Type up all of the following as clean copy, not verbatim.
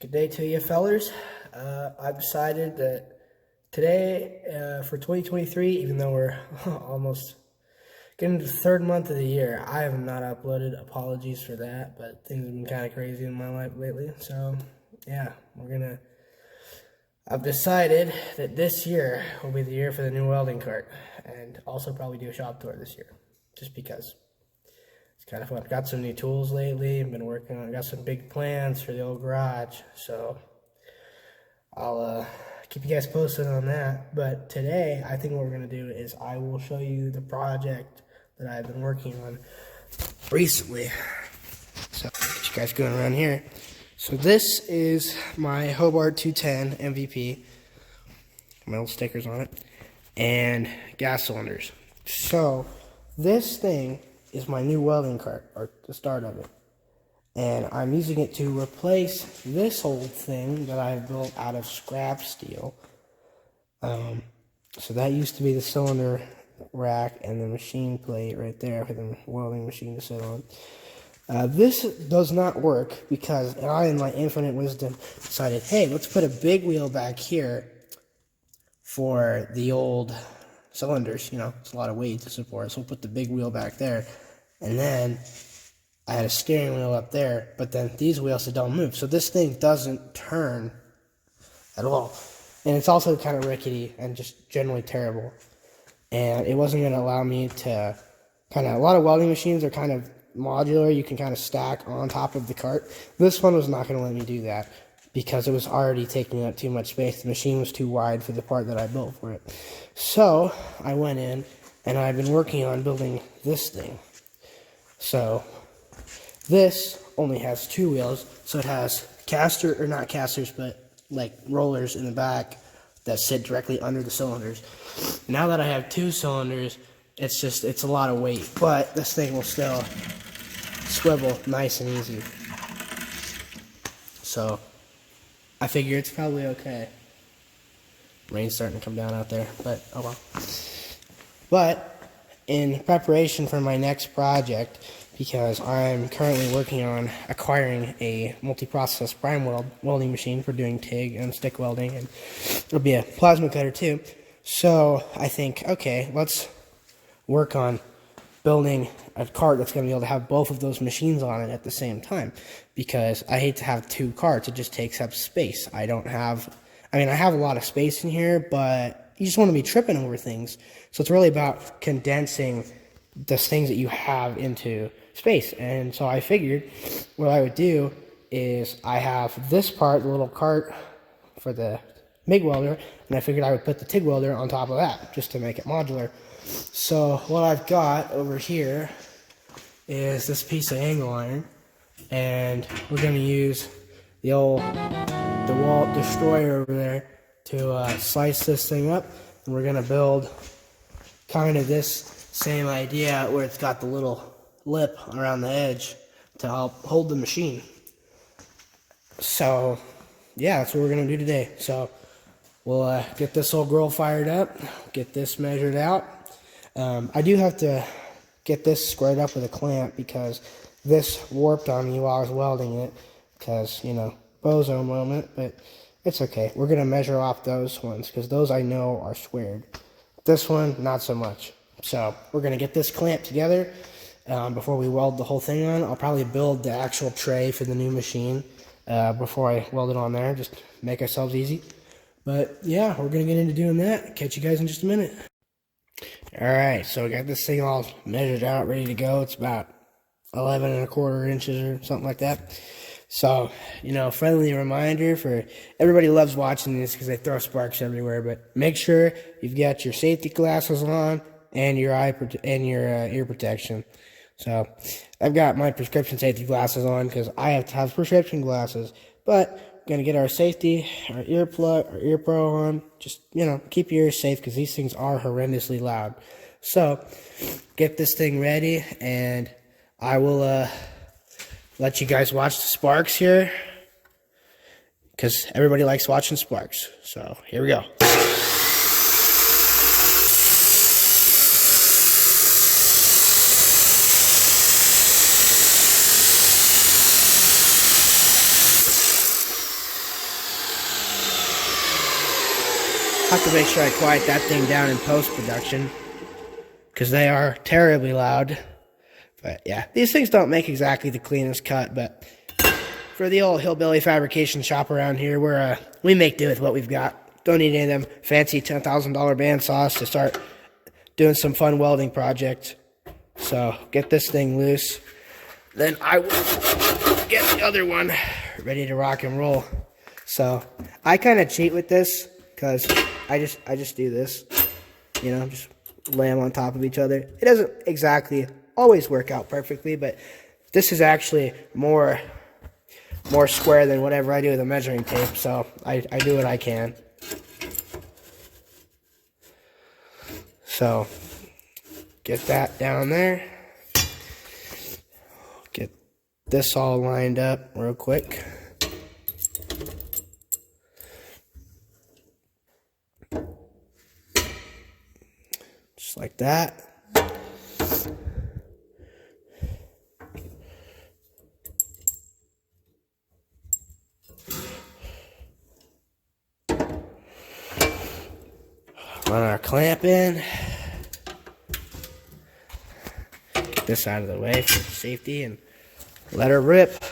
Good day to you, fellers. I've decided that today, for 2023, even though we're almost getting to the third month of the year, I have not uploaded. Apologies for that, but things have been kind of crazy in my life lately. So, yeah, I've decided that this year will be the year for the new welding cart, and also probably do a shop tour this year, just because. It's kind of fun. I've got some new tools lately. I've been working on, got some big plans for the old garage. So I'll keep you guys posted on that. But today, I think what we're going to do is I will show you the project that I've been working on recently. So get you guys going around here. So this is my Hobart 210 MVP. My old stickers on it. And gas cylinders. So this thing is my new welding cart, or the start of it. And I'm using it to replace this old thing that I built out of scrap steel. So that used to be the cylinder rack and the machine plate right there for the welding machine to sit on. This does not work because I, in my infinite wisdom, decided, hey, let's put a big wheel back here for the old cylinders. You know, it's a lot of weight to support, so we'll put the big wheel back there. And then I had a steering wheel up there, but then these wheels don't move. So this thing doesn't turn at all. And it's also kind of rickety and just generally terrible. And it wasn't going to allow me to a lot of welding machines are kind of modular. You can kind of stack on top of the cart. This one was not going to let me do that because it was already taking up too much space. The machine was too wide for the part that I built for it. So I went in and I've been working on building this thing. So this only has two wheels, so it has not casters, but like rollers in the back that sit directly under the cylinders. Now that I have two cylinders, it's a lot of weight, but this thing will still swivel nice and easy. So I figure it's probably okay. Rain's starting to come down out there, but oh well. But in preparation for my next project, because I'm currently working on acquiring a multi-process prime welding machine for doing TIG and stick welding, and it'll be a plasma cutter too. So I think, okay, let's work on building a cart that's going to be able to have both of those machines on it at the same time, because I hate to have two carts. It just takes up space. I have a lot of space in here, but you just want to be tripping over things. So it's really about condensing the things that you have into space. And so I figured what I would do is I have this part, the little cart for the MIG welder, and I figured I would put the TIG welder on top of that just to make it modular. So what I've got over here is this piece of angle iron, and we're going to use the old DeWalt destroyer over there to slice this thing up, and we're going to build kind of this same idea where it's got the little lip around the edge to help hold the machine. So yeah, that's what we're going to do today. So we'll get this old girl fired up, get this measured out. I do have to get this squared up with a clamp because this warped on me while I was welding it, because, you know, bozo moment, but it's okay. We're going to measure off those ones because those I know are squared. This one, not so much. So we're going to get this clamp together before we weld the whole thing on. I'll probably build the actual tray for the new machine before I weld it on there, just make ourselves easy. But yeah, we're going to get into doing that. Catch you guys in just a minute. Alright, so we got this thing all measured out, ready to go. It's about 11¼ inches or something like that. So, you know, friendly reminder for everybody who loves watching this because they throw sparks everywhere, but make sure you've got your safety glasses on and your ear protection. So I've got my prescription safety glasses on because I have to have prescription glasses, but we're gonna get our safety, our earplug, our ear pro on. Just, you know, keep your ears safe because these things are horrendously loud. So get this thing ready, and I will let you guys watch the sparks here because everybody likes watching sparks. So here we go. have to make sure I quiet that thing down in post-production, because they are terribly loud. But yeah, these things don't make exactly the cleanest cut, but for the old hillbilly fabrication shop around here, we make do with what we've got. Don't need any of them fancy $10,000 bandsaws to start doing some fun welding project. So get this thing loose, then I will get the other one ready to rock and roll. So I kind of cheat with this because I just do this, you know, just lay them on top of each other. It doesn't exactly always work out perfectly, but this is actually more square than whatever I do with a measuring tape, so I do what I can. So get that down there. Get this all lined up real quick. Just like that. Run our clamp in. Get this out of the way for safety and let her rip.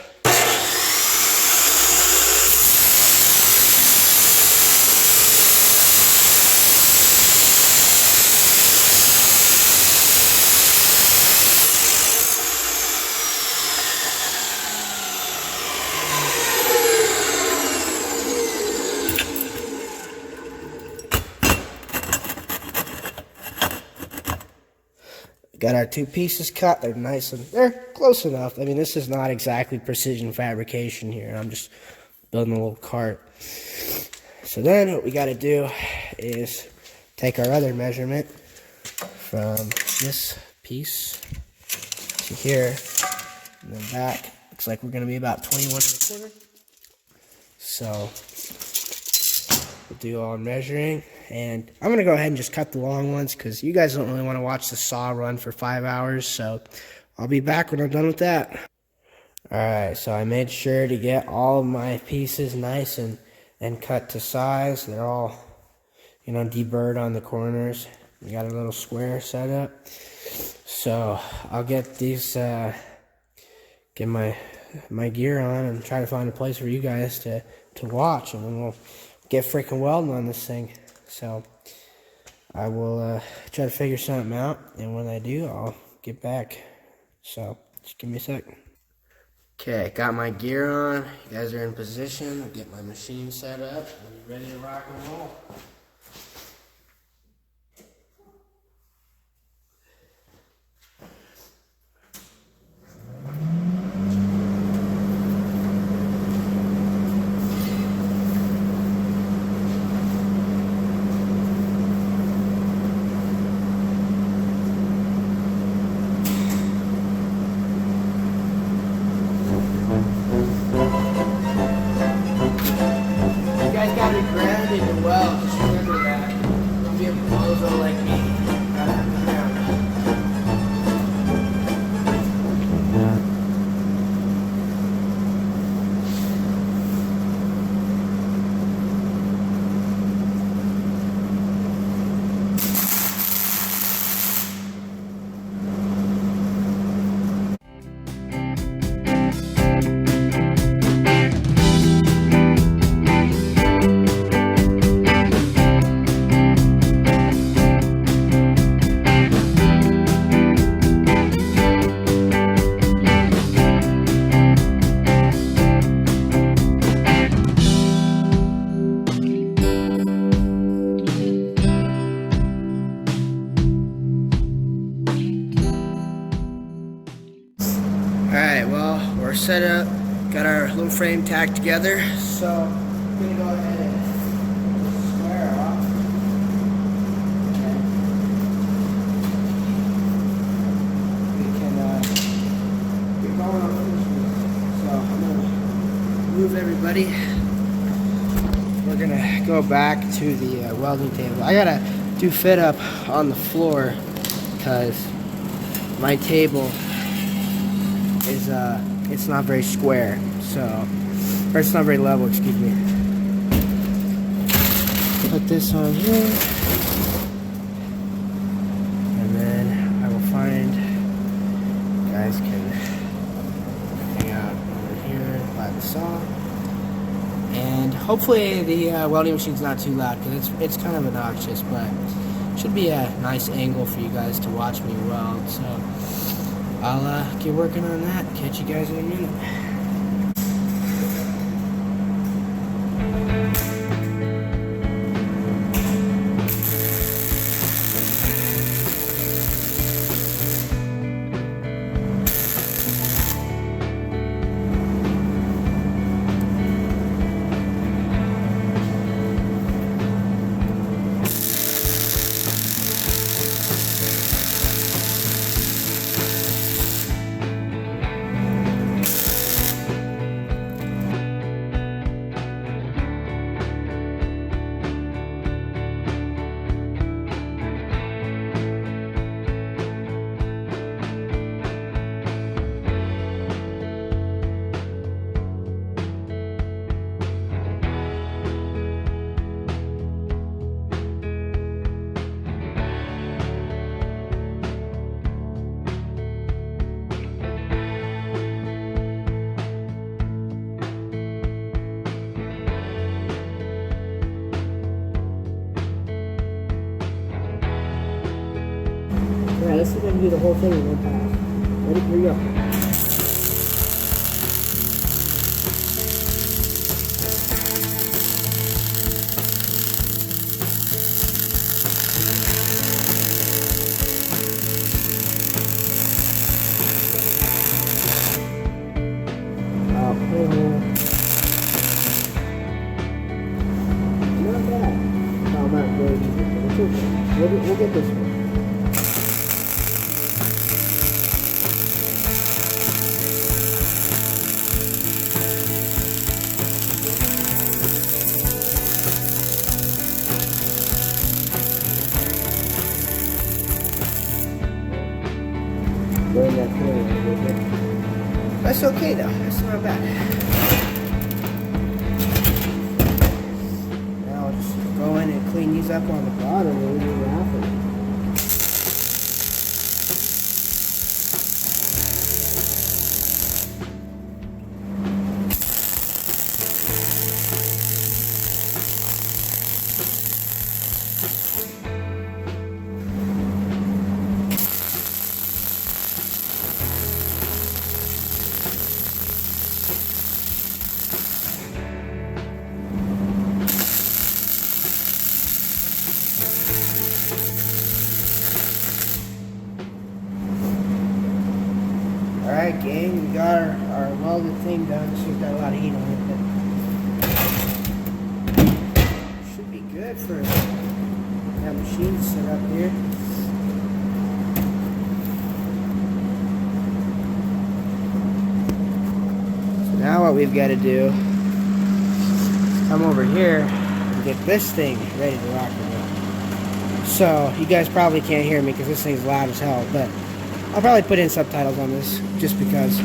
Got our two pieces cut. They're nice and they're close enough. I mean, this is not exactly precision fabrication here. I'm just building a little cart. So then what we got to do is take our other measurement from this piece to here, and then back. Looks like we're going to be about 21 1/4. So we'll do all measuring. And I'm going to go ahead and just cut the long ones because you guys don't really want to watch the saw run for 5 hours. So I'll be back when I'm done with that. Alright, so I made sure to get all of my pieces nice and cut to size. They're all, you know, deburred on the corners. We got a little square set up. So I'll get these, get my gear on and try to find a place for you guys to watch. And then we'll get freaking welding on this thing. So I will try to figure something out, and when I do, I'll get back. So just give me a sec. Okay, got my gear on. You guys are in position. I'll get my machine set up. Are you ready to rock and roll? Well, just remember that. Don't be a bozo like me. Gotta have the ground. Alright, well, we're set up, got our little frame tacked together, so I'm going to go ahead and square off. Okay. We can get going on this one. So I'm going to move everybody. We're going to go back to the welding table. I got to do fit up on the floor because my table is it's not very square, so, or it's not very level, excuse me. put this on here, and then I will find, you guys can hang out over here by the saw, and hopefully the welding machine's not too loud, because it's kind of obnoxious, but it should be a nice angle for you guys to watch me weld. So I'll get working on that. Catch you guys in a minute. Alright, let's see if I can do the whole thing in one pass. Ready? Here we go. Not bad. No, not very easy, but it's okay. We'll get this one. That's okay though, that's not bad. Now I'll just go in and clean these up on the bottom and we'll do after. Alright gang, we got our welded thing done. This has got a lot of heat on it, but should be good for that machine set up here. So now what we've got to do is come over here and get this thing ready to rock and roll. So you guys probably can't hear me because this thing's loud as hell, but I'll probably put in subtitles on this just because.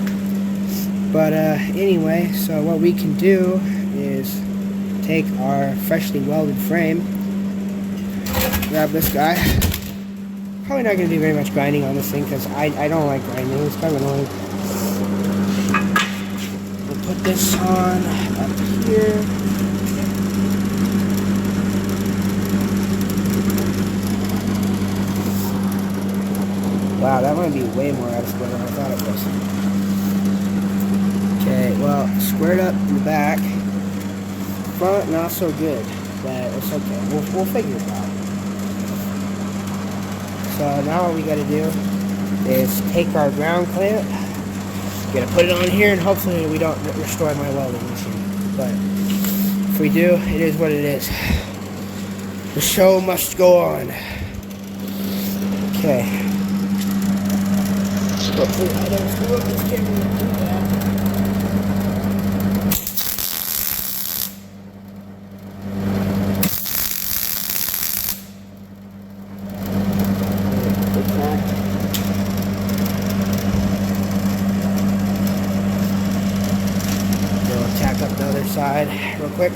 But anyway, so what we can do is take our freshly welded frame, grab this guy. Probably not going to do very much grinding on this thing because I don't like grinding. It's kind of annoying. We'll put this on up here. Wow, that might be way more out of square than I thought it was. Okay, well, squared up in the back. Front, not so good, but it's okay. We'll figure it out. So now what we gotta do is take our ground clamp, gotta put it on here, and hopefully we don't destroy my welding machine. But if we do, it is what it is. The show must go on. Okay. Hopefully I don't screw up this camera too bad. We'll tack up the other side real quick.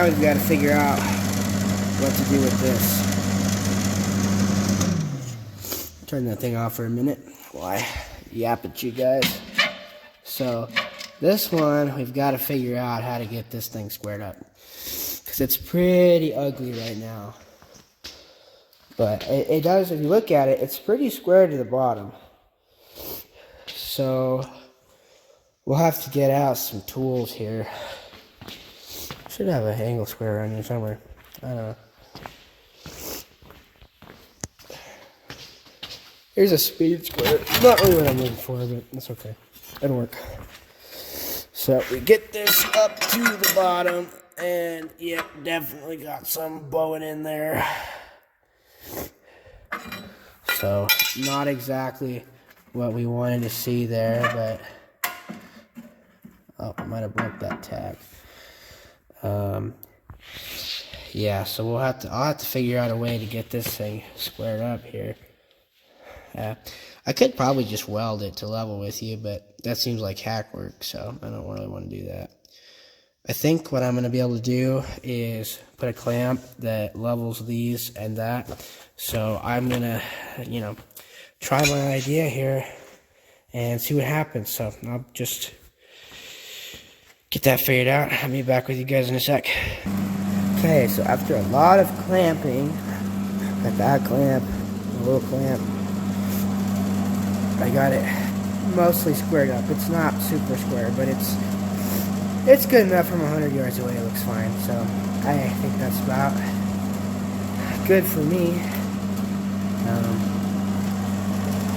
now we've got to figure out what to do with this. Turn that thing off for a minute while I yap at you guys. So this one, we've got to figure out how to get this thing squared up, because it's pretty ugly right now. But it does, if you look at it, it's pretty square to the bottom. So we'll have to get out some tools here. Should have an angle square around here somewhere. I don't know. Here's a speed square. Not really what I'm looking for, but that's okay. It'll work. So we get this up to the bottom, and yep, definitely got some bowing in there. So not exactly what we wanted to see there, but oh, I might have broke that tag. Yeah, so I'll have to figure out a way to get this thing squared up here. I could probably just weld it to level with you, but that seems like hack work, so I don't really want to do that. I think what I'm going to be able to do is put a clamp that levels these and that. So I'm going to, try my idea here and see what happens. So I'll just get that figured out. I'll be back with you guys in a sec. Okay, so after a lot of clamping, got that clamp, a little clamp, I got it mostly squared up. It's not super square, but it's good enough from 100 yards away. It looks fine. So I think that's about good for me.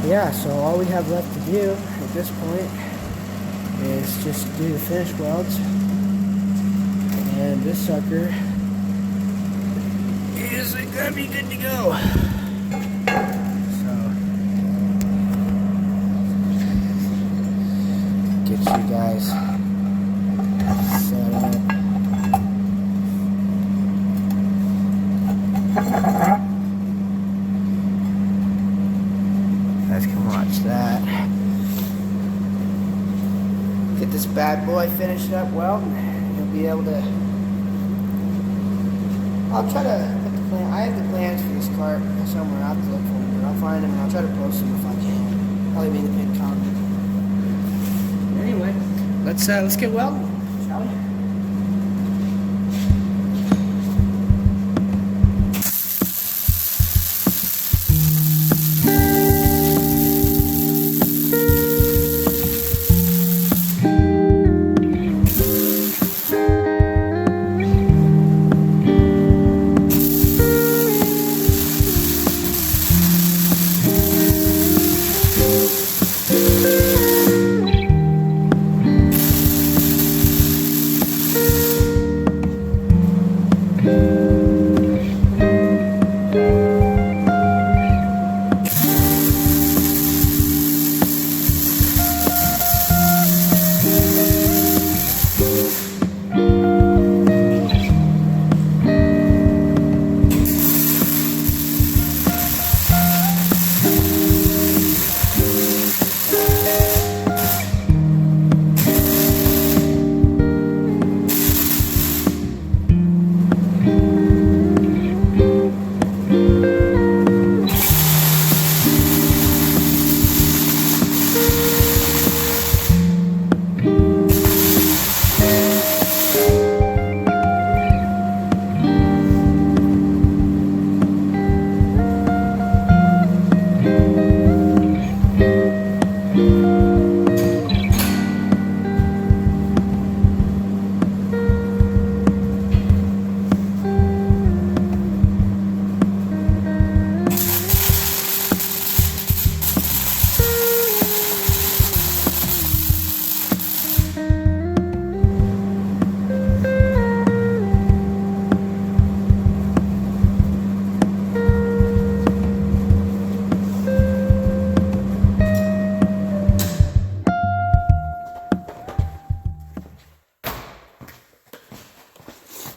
Yeah, so all we have left to do at this point is just do the finish welds. And this sucker is gonna be good to go. So get you guys set up. You guys can watch that. Get this bad boy finished up well. You'll be able to. I'll try to put the plan. I have the plans for this cart somewhere. I'll have to look for them, but I'll find them and I'll try to post them if I can. Probably be in the pinned comment. Anyway, let's get welding, shall we?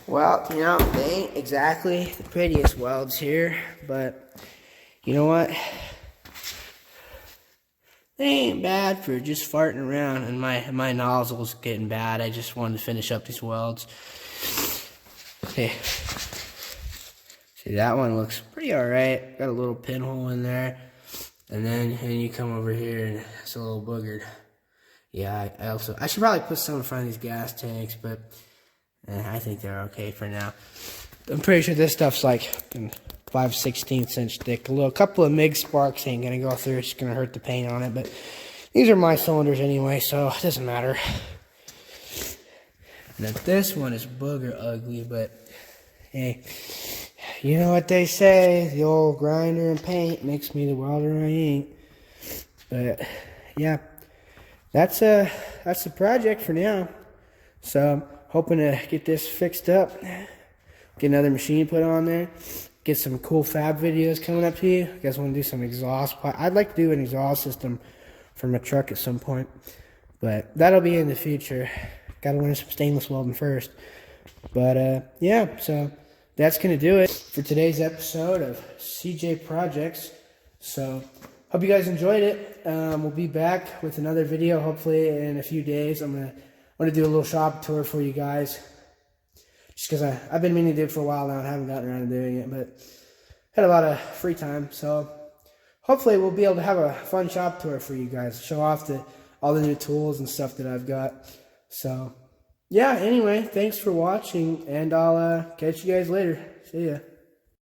Well, they ain't exactly the prettiest welds here, but you know what? They ain't bad for just farting around, and my nozzle's getting bad. I just wanted to finish up these welds. See, that one looks pretty alright. Got a little pinhole in there. And then you come over here and it's a little boogered. Yeah, I should probably put some in front of these gas tanks, but I think they're okay for now. I'm pretty sure this stuff's like 5/16 inch thick. A couple of MIG sparks ain't gonna go through. It's gonna hurt the paint on it, but these are my cylinders anyway, so it doesn't matter. And then this one is booger ugly, but hey, you know what they say, the old grinder and paint makes me the welder I ain't. But yeah, that's the project for now. So I'm hoping to get this fixed up, get another machine put on there, get some cool fab videos coming up to you. You guys want to do some exhaust? I'd like to do an exhaust system for my truck at some point, but that'll be in the future. Got to learn some stainless welding first. But yeah, so that's going to do it for today's episode of CJ Projects. So hope you guys enjoyed it. We'll be back with another video hopefully in a few days. I'm going to do a little shop tour for you guys, just because I've been meaning to do it for a while now and haven't gotten around to doing it, but had a lot of free time. So hopefully we'll be able to have a fun shop tour for you guys, show off all the new tools and stuff that I've got. So yeah, anyway, thanks for watching, and I'll catch you guys later. See ya.